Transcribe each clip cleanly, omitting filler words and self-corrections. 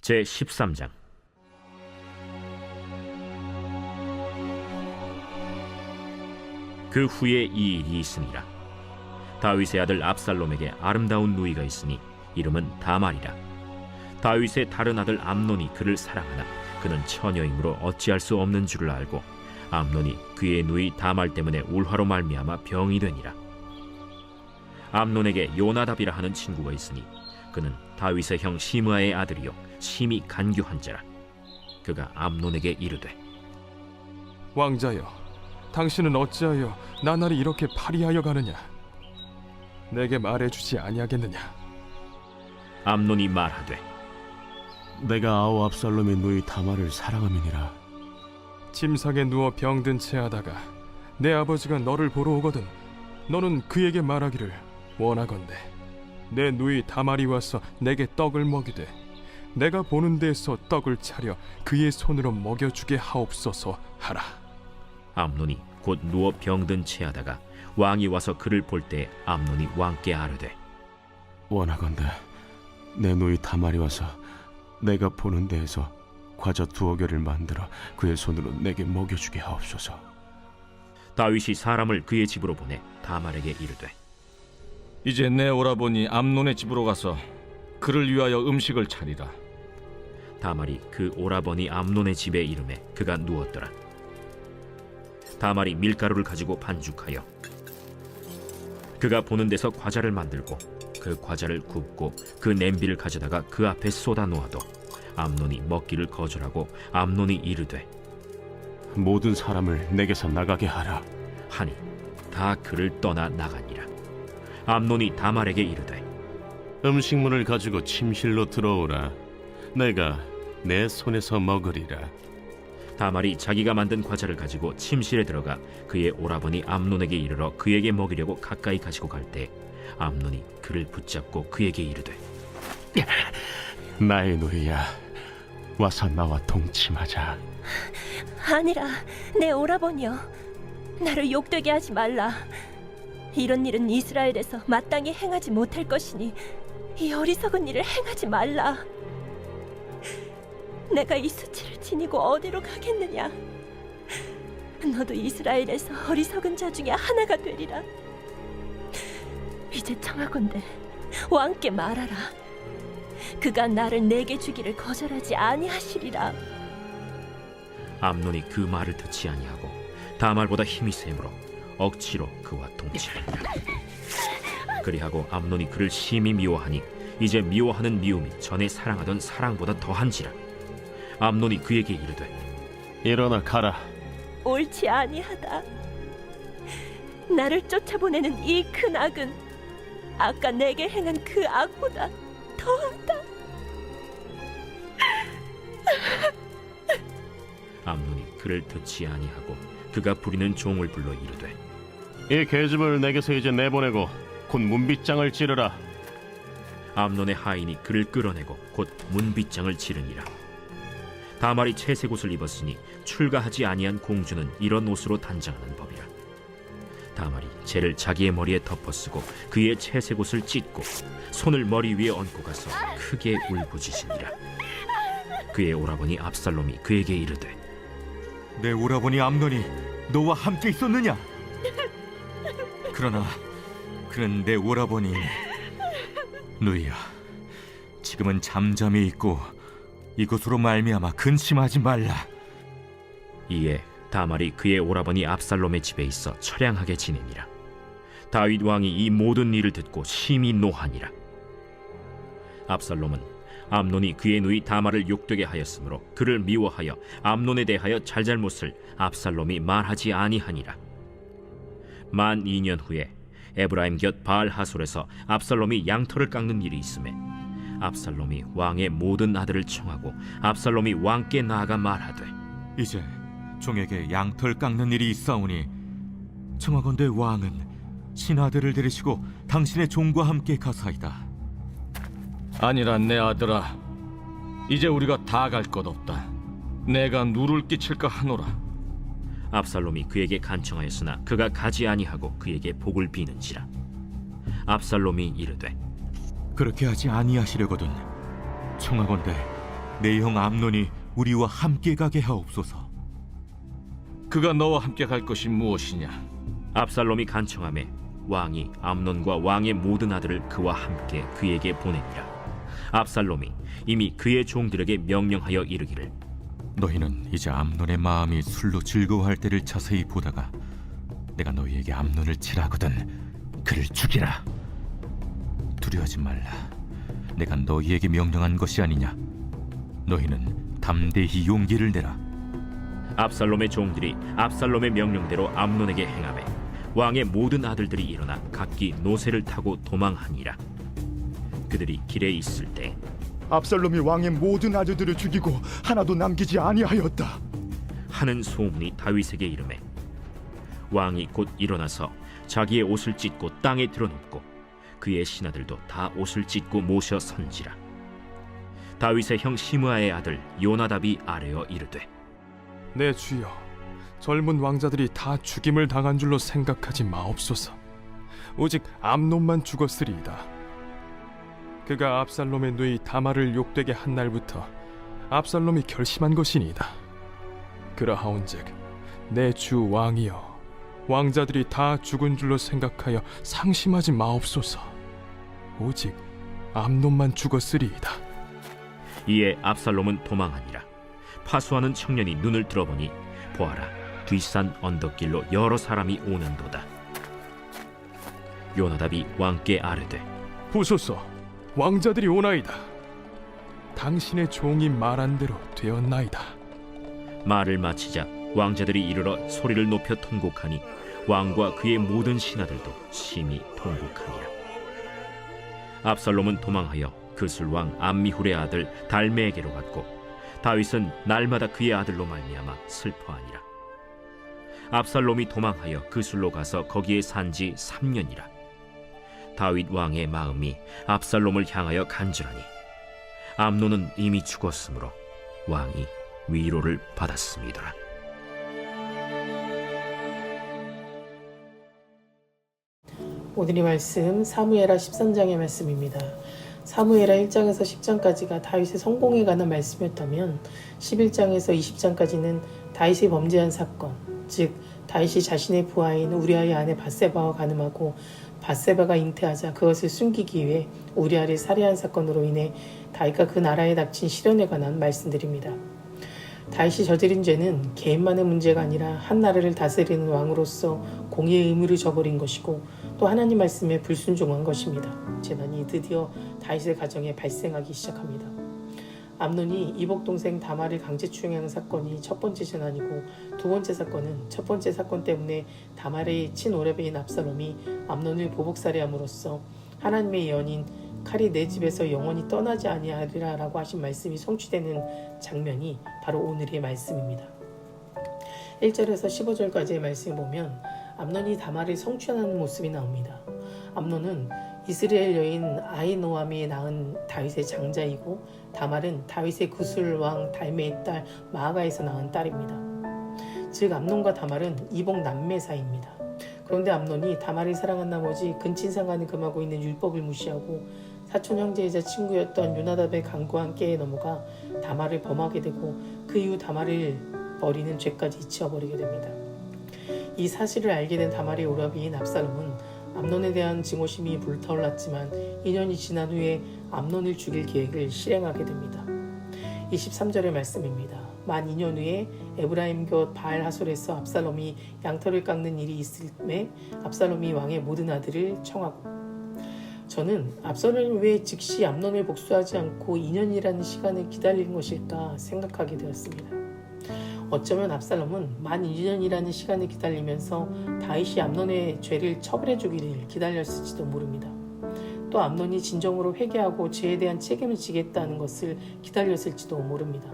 제 13장. 그 후에 이 일이 있으니라. 다윗의 아들 압살롬에게 아름다운 누이가 있으니 이름은 다말이라. 다윗의 다른 아들 암논이 그를 사랑하나 그는 처녀이므로 어찌할 수 없는 줄을 알고 암논이 그의 누이 다말 때문에 울화로 말미암아 병이 되니라. 암논에게 요나답이라 하는 친구가 있으니 그는 다윗의 형 시므아의 아들이요 심히 간교한 자라. 그가 암논에게 이르되, 왕자여, 당신은 어찌하여 나날이 이렇게 파리하여 가느냐? 내게 말해주지 아니하겠느냐? 암논이 말하되, 내가 아우 압살롬의 누이 다말을 사랑함이니라. 침상에 누워 병든 채 하다가 내 아버지가 너를 보러 오거든 너는 그에게 말하기를, 원하건대 내 누이 다말이 와서 내게 떡을 먹이되 내가 보는 데에서 떡을 차려 그의 손으로 먹여주게 하옵소서 하라. 암논이 곧 누워 병든 채하다가 왕이 와서 그를 볼 때 암논이 왕께 아뢰되, 원하건대 내 누이 다말이 와서 내가 보는 데에서 과자 2개를 만들어 그의 손으로 내게 먹여주게 하옵소서. 다윗이 사람을 그의 집으로 보내 다말에게 이르되, 이제 내 오라버니 암논의 집으로 가서 그를 위하여 음식을 차리라. 다말이 그 오라버니 암논의 집에 이름에 그가 누웠더라. 다말이 밀가루를 가지고 반죽하여 그가 보는 데서 과자를 만들고 그 과자를 굽고 그 냄비를 가져다가 그 앞에 쏟아 놓아도 암논이 먹기를 거절하고 암논이 이르되, 모든 사람을 내게서 나가게 하라. 하니 다 그를 떠나 나가니라. 암논이 다말에게 이르되, 음식물을 가지고 침실로 들어오라. 내가 내 손에서 먹으리라. 다말이 자기가 만든 과자를 가지고 침실에 들어가 그의 오라버니 암논에게 이르러 그에게 먹이려고 가까이 가지고 갈 때 암논이 그를 붙잡고 그에게 이르되, 나의 누이야, 와서 나와 동침하자. 아니라 내 오라버니여, 나를 욕되게 하지 말라. 이런 일은 이스라엘에서 마땅히 행하지 못할 것이니 이 어리석은 일을 행하지 말라. 내가 이 수치를 지니고 어디로 가겠느냐? 너도 이스라엘에서 어리석은 자 중에 하나가 되리라. 이제 청하건대 왕께 말하라. 그가 나를 내게 주기를 거절하지 아니하시리라. 암논이 그 말을 듣지 아니하고 다말보다 힘이 세므로 억지로 그와 동침하니라. 그리하고 암논이 그를 심히 미워하니 이제 미워하는 미움이 전에 사랑하던 사랑보다 더한지라. 암논이 그에게 이르되, 일어나 가라. 옳지 아니하다. 나를 쫓아보내는 이 큰 악은 아까 내게 행한 그 악보다 더하다. 암논이 그를 듣지 아니하고 그가 부리는 종을 불러 이르되, 이 계집을 내게서 이제 내보내고 곧 문빗장을 찌르라. 암논의 하인이 그를 끌어내고 곧 문빗장을 치르니라. 다말이 채색 옷을 입었으니 출가하지 아니한 공주는 이런 옷으로 단장하는 법이라. 다말이 재를 자기의 머리에 덮어쓰고 그의 채색 옷을 찢고 손을 머리 위에 얹고 가서 크게 울부짖으니라. 그의 오라버니 압살롬이 그에게 이르되, 내 오라버니 암논이 너와 함께 있었느냐? 그러나 그는 내 오라버니 누이야, 지금은 잠잠히 있고 이것으로 말미암아 근심하지 말라. 이에 다말이 그의 오라버니 압살롬의 집에 있어 처량하게 지내니라. 다윗 왕이 이 모든 일을 듣고 심히 노하니라. 압살롬은 암논이 그의 누이 다말을 욕되게 하였으므로 그를 미워하여 암논에 대하여 잘잘못을 압살롬이 말하지 아니하니라. 만 2년 후에 에브라임 곁 바알 하솔에서 압살롬이 양털을 깎는 일이 있음에 압살롬이 왕의 모든 아들을 청하고 압살롬이 왕께 나아가 말하되, 이제 종에게 양털 깎는 일이 있사오니 청하건대 왕은 신하들을 데리시고 당신의 종과 함께 가사이다. 아니라 내 아들아, 이제 우리가 다 갈 것 없다. 내가 누를 끼칠까 하노라. 압살롬이 그에게 간청하였으나 그가 가지 아니하고 그에게 복을 비는지라. 압살롬이 이르되, 그렇게 하지 아니하시려거든 청하건대 내 형 암논이 우리와 함께 가게 하옵소서. 그가 너와 함께 갈 것이 무엇이냐? 압살롬이 간청하매 왕이 암논과 왕의 모든 아들을 그와 함께 그에게 보내니라. 압살롬이 이미 그의 종들에게 명령하여 이르기를 너희는 이제 암논의 마음이 술로 즐거워할 때를 자세히 보다가 내가 너희에게 암논을 치라거든 그를 죽이라. 두려워하지 말라. 내가 너희에게 명령한 것이 아니냐. 너희는 담대히 용기를 내라. 압살롬의 종들이 압살롬의 명령대로 암논에게 행하매 왕의 모든 아들들이 일어나 각기 노새를 타고 도망하니라. 그들이 길에 있을 때 압살롬이 왕의 모든 아들들을 죽이고 하나도 남기지 아니하였다 하는 소문이 다윗에게 이르매 왕이 곧 일어나서 자기의 옷을 찢고 땅에 드러눕고 그의 신하들도 다 옷을 찢고 모셔 선지라. 다윗의 형 시므아의 아들 요나답이 아뢰어 이르되 내 주여, 젊은 왕자들이 다 죽임을 당한 줄로 생각하지 마옵소서. 오직 암논만 죽었으리이다. 그가 압살롬의 누이 다말을 욕되게 한 날부터 압살롬이 결심한 것이니이다. 그러하온즉 내 주 왕이여, 왕자들이 다 죽은 줄로 생각하여 상심하지 마옵소서. 오직 암논만 죽었으리이다. 이에 압살롬은 도망하니라. 파수하는 청년이 눈을 들어보니 보아라, 뒷산 언덕길로 여러 사람이 오는도다. 요나답이 왕께 아뢰되 보소서, 왕자들이 오나이다. 당신의 종이 말한 대로 되었나이다. 말을 마치자 왕자들이 이르러 소리를 높여 통곡하니 왕과 그의 모든 신하들도 심히 통곡하니라. 압살롬은 도망하여 그술왕 암미훌의 아들 달메에게로 갔고 다윗은 날마다 그의 아들로 말미암아 슬퍼하니라. 압살롬이 도망하여 그술로 가서 거기에 산지 3년이라. 다윗 왕의 마음이 압살롬을 향하여 간절하니 암논은 이미 죽었으므로 왕이 위로를 받았음이더라. 오늘의 말씀 사무엘하 13장의 말씀입니다. 사무엘하 1장에서 10장까지가 다윗의 성공에 관한 말씀이었다면 11장에서 20장까지는 다윗이 범죄한 사건, 즉 다윗이 자신의 부하인 우리아의 아내 밧세바와 간음하고 밧세바가 잉태하자 그것을 숨기기 위해 우리아를 살해한 사건으로 인해 다윗과 그 나라에 닥친 시련에 관한 말씀들입니다. 다윗이 저지른 죄는 개인만의 문제가 아니라 한 나라를 다스리는 왕으로서 공의의 의무를 저버린 것이고 또 하나님 말씀에 불순종한 것입니다. 재난이 드디어 다윗의 가정에 발생하기 시작합니다. 암논이 이복 동생 다말을 강제추행한 사건이 첫 번째 재난이고 두 번째 사건은 첫 번째 사건 때문에 다말의 친오레배인 압살롬이 암논을 보복살해함으로써 하나님의 예언인 칼이 내 집에서 영원히 떠나지 아니하리라 라고 하신 말씀이 성취되는 장면이 바로 오늘의 말씀입니다. 1절에서 15절까지의 말씀을 보면 암논이 다말을 성추행하는 모습이 나옵니다. 암논은 이스라엘 여인 아히노아미에 낳은 다윗의 장자이고 다말은 다윗의 구술 왕 달메의 딸 마아가에서 낳은 딸입니다. 즉 암논과 다말은 이복 남매 사이입니다. 그런데 암논이 다말을 사랑한 나머지 근친상간을 금하고 있는 율법을 무시하고 사촌 형제이자 친구였던 요나답의 강구한 깨에 넘어가 다말을 범하게 되고 그 이후 다말을 버리는 죄까지 지어버리게 됩니다. 이 사실을 알게 된 다말의 오라비인 압살롬은 암논에 대한 증오심이 불타올랐지만 2년이 지난 후에 암논을 죽일 계획을 실행하게 됩니다. 23절의 말씀입니다. 만 2년 후에 에브라임 곁 바알 하솔에서 압살롬이 양털을 깎는 일이 있을매 압살롬이 왕의 모든 아들을 청하고 저는 압살롬이 왜 즉시 암논을 복수하지 않고 2년이라는 시간을 기다린 것일까 생각하게 되었습니다. 어쩌면 압살롬은 만 2년이라는 시간을 기다리면서 다윗이 암논의 죄를 처벌해 주기를 기다렸을지도 모릅니다. 또 암논이 진정으로 회개하고 죄에 대한 책임을 지겠다는 것을 기다렸을지도 모릅니다.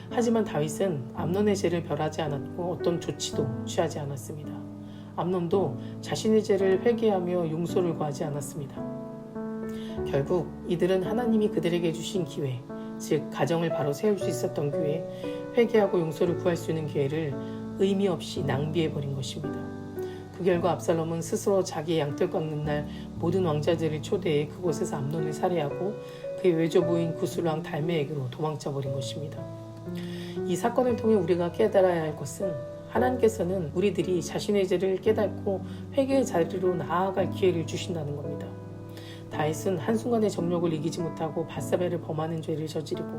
하지만 다윗은 암논의 죄를 별하지 않았고 어떤 조치도 취하지 않았습니다. 암논도 자신의 죄를 회개하며 용서를 구하지 않았습니다. 결국 이들은 하나님이 그들에게 주신 기회, 즉 가정을 바로 세울 수 있었던 기회, 회개하고 용서를 구할 수 있는 기회를 의미 없이 낭비해버린 것입니다. 그 결과 압살롬은 스스로 자기의 양털 깎는 날 모든 왕자들을 초대해 그곳에서 암논을 살해하고 그의 외조부인 구슬왕 달메에게로 도망쳐 버린 것입니다. 이 사건을 통해 우리가 깨달아야 할 것은 하나님께서는 우리들이 자신의 죄를 깨닫고 회개의 자리로 나아갈 기회를 주신다는 겁니다. 다윗은 한순간의 정욕을 이기지 못하고 밧세바를 범하는 죄를 저지르고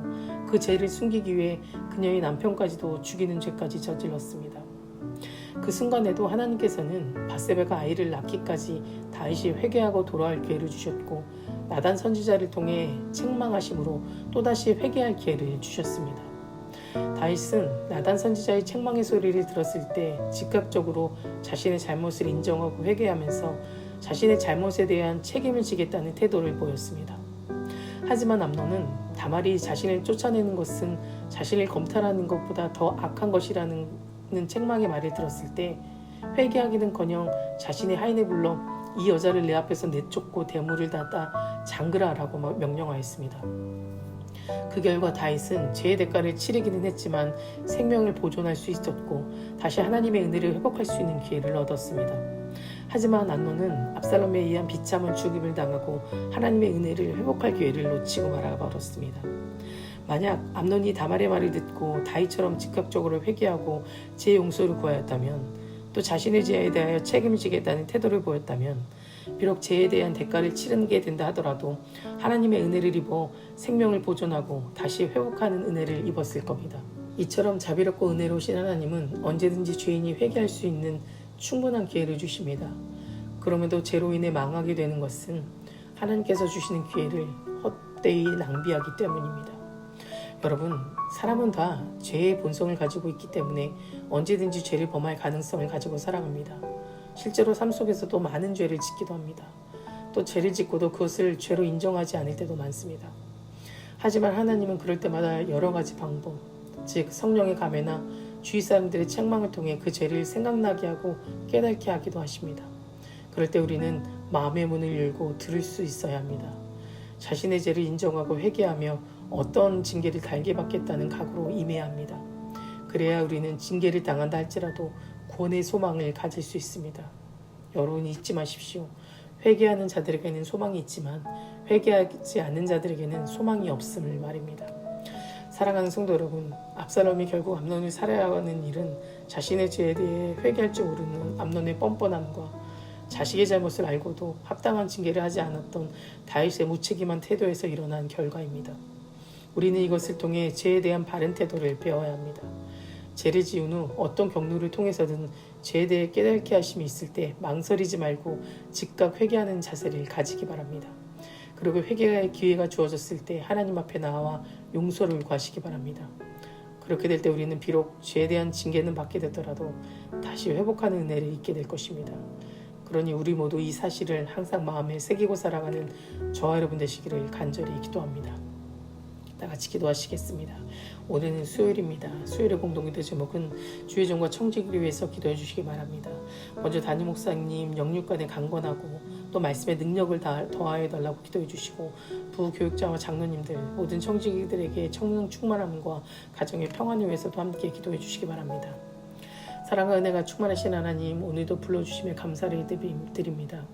그 죄를 숨기기 위해 그녀의 남편까지도 죽이는 죄까지 저질렀습니다. 그 순간에도 하나님께서는 밧세바가 아이를 낳기까지 다윗이 회개하고 돌아올 기회를 주셨고 나단 선지자를 통해 책망하심으로 또다시 회개할 기회를 주셨습니다. 다윗은 나단 선지자의 책망의 소리를 들었을 때 즉각적으로 자신의 잘못을 인정하고 회개하면서 자신의 잘못에 대한 책임을 지겠다는 태도를 보였습니다. 하지만 암논은 다말이 자신을 쫓아내는 것은 자신을 검탈하는 것보다 더 악한 것이라는 책망의 말을 들었을 때 회개하기는커녕 자신의 하인을 불러 이 여자를 내 앞에서 내쫓고 대물을 닫아 잠그라라고 명령하였습니다. 그 결과 다윗은 죄의 대가를 치르기는 했지만 생명을 보존할 수 있었고 다시 하나님의 은혜를 회복할 수 있는 기회를 얻었습니다. 하지만 암논은 압살롬에 의한 비참한 죽임을 당하고 하나님의 은혜를 회복할 기회를 놓치고 말아버렸습니다. 만약 암논이 다말의 말을 듣고 다윗처럼 즉각적으로 회개하고 죄의 용서를 구하였다면 또 자신의 죄에 대하여 책임지겠다는 태도를 보였다면 비록 죄에 대한 대가를 치르게 된다 하더라도 하나님의 은혜를 입어 생명을 보존하고 다시 회복하는 은혜를 입었을 겁니다. 이처럼 자비롭고 은혜로우신 하나님은 언제든지 죄인이 회개할 수 있는 충분한 기회를 주십니다. 그럼에도 죄로 인해 망하게 되는 것은 하나님께서 주시는 기회를 헛되이 낭비하기 때문입니다. 여러분, 사람은 다 죄의 본성을 가지고 있기 때문에 언제든지 죄를 범할 가능성을 가지고 살아갑니다. 실제로 삶 속에서도 많은 죄를 짓기도 합니다. 또 죄를 짓고도 그것을 죄로 인정하지 않을 때도 많습니다. 하지만 하나님은 그럴 때마다 여러 가지 방법, 즉 성령의 감회나 주위 사람들의 책망을 통해 그 죄를 생각나게 하고 깨닫게 하기도 하십니다. 그럴 때 우리는 마음의 문을 열고 들을 수 있어야 합니다. 자신의 죄를 인정하고 회개하며 어떤 징계를 달게 받겠다는 각오로 임해야 합니다. 그래야 우리는 징계를 당한다 할지라도 구원의 소망을 가질 수 있습니다. 여러분 잊지 마십시오. 회개하는 자들에게는 소망이 있지만 회개하지 않는 자들에게는 소망이 없음을 말입니다. 사랑하는 성도 여러분, 압살롬이 결국 암논을 살해야 하는 일은 자신의 죄에 대해 회개할 줄 모르는 암논의 뻔뻔함과 자식의 잘못을 알고도 합당한 징계를 하지 않았던 다윗의 무책임한 태도에서 일어난 결과입니다. 우리는 이것을 통해 죄에 대한 바른 태도를 배워야 합니다. 죄를 지은 후 어떤 경로를 통해서든 죄에 대해 깨닫게 하심이 있을 때 망설이지 말고 즉각 회개하는 자세를 가지기 바랍니다. 그리고 회개의 기회가 주어졌을 때 하나님 앞에 나와 용서를 구하시기 바랍니다. 그렇게 될 때 우리는 비록 죄에 대한 징계는 받게 되더라도 다시 회복하는 은혜를 잊게 될 것입니다. 그러니 우리 모두 이 사실을 항상 마음에 새기고 살아가는 저와 여러분 되시기를 간절히 기도합니다. 다 같이 기도하시겠습니다. 오늘은 수요일입니다. 수요일의 공동기도 제목은 주의 종과 청지기를 위해서 기도해 주시기 바랍니다. 먼저 담임 목사님 영육간에 강건하고 또 말씀의 능력을 더하여 달라고 기도해 주시고 부교육자와 장로님들 모든 청지기들에게 성령 충만함과 가정의 평안을 위해서도 함께 기도해 주시기 바랍니다. 사랑과 은혜가 충만하신 하나님, 오늘도 불러주심에 감사를 드립니다.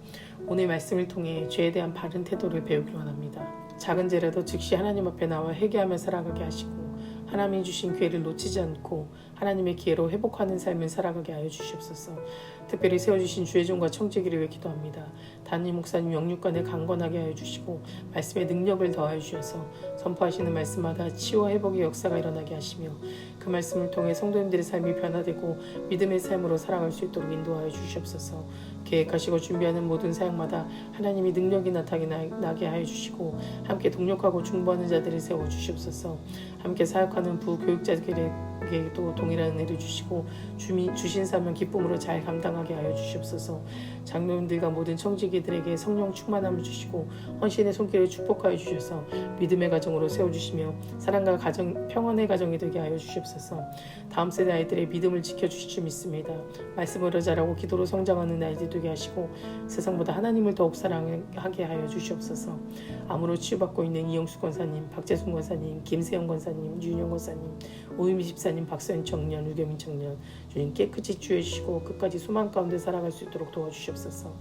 오늘 말씀을 통해 죄에 대한 바른 태도를 배우기 원합니다. 작은 죄라도 즉시 하나님 앞에 나와 회개하며 살아가게 하시고 하나님이 주신 기회를 놓치지 않고 하나님의 기회로 회복하는 삶을 살아가게 하여 주시옵소서. 특별히 세워주신 주의 종과 청지기를 위해 기도합니다. 담임 목사님 영육간에 강건하게 하여 주시고 말씀의 능력을 더하여 주셔서 선포하시는 말씀마다 치유와 회복의 역사가 일어나게 하시며 그 말씀을 통해 성도님들의 삶이 변화되고 믿음의 삶으로 살아갈 수 있도록 인도하여 주시옵소서. 계획하시고 준비하는 모든 사역마다 하나님이 능력이 나타나게 하여 주시고 함께 동력하고 중보하는 자들을 세워 주시옵소서. 함께 사역하는 부교육자들에게도 동일한 은혜를 주시고 주신 사명 기쁨으로 잘 감당하게 하여 주시옵소서. 장로님들과 모든 청지기들에게 성령 충만함을 주시고 헌신의 손길을 축복하여 주셔서 믿음의 가정으로 세워주시며 사랑과 가정 평안의 가정이 되게 하여 주시옵소서. 다음 세대 아이들의 믿음을 지켜주실 줄 믿습니다. 말씀으로 자라고 기도로 성장하는 아이들 되게 하시고 세상보다 하나님을 더욱 사랑하게 하여 주시옵소서. 암으로 치유받고 있는 이영수 권사님, 박재순 권사님, 김세영 권사님, 유인영 권사님, 오유미 집사님, 박서연 청년, 우겸인 청년 주님 깨끗이 치유해 주시고 끝까지 소망 가운데 살아갈 수 있도록 도와주시옵소서.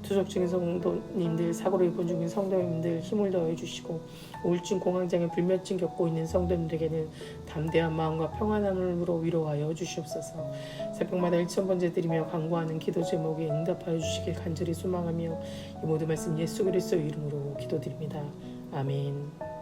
투석 중인 성도님들, 사고로 입원 중인 성도님들 힘을 더해 주시고 우울증, 공황장애, 불면증 겪고 있는 성도님들에게는 담대한 마음과 평안함으로 위로하여 주시옵소서. 새벽마다 1000번째 드리며 간구하는 기도 제목에 응답하여 주시길 간절히 소망하며 이 모든 말씀 예수 그리스도의 이름으로 기도드립니다. 아멘.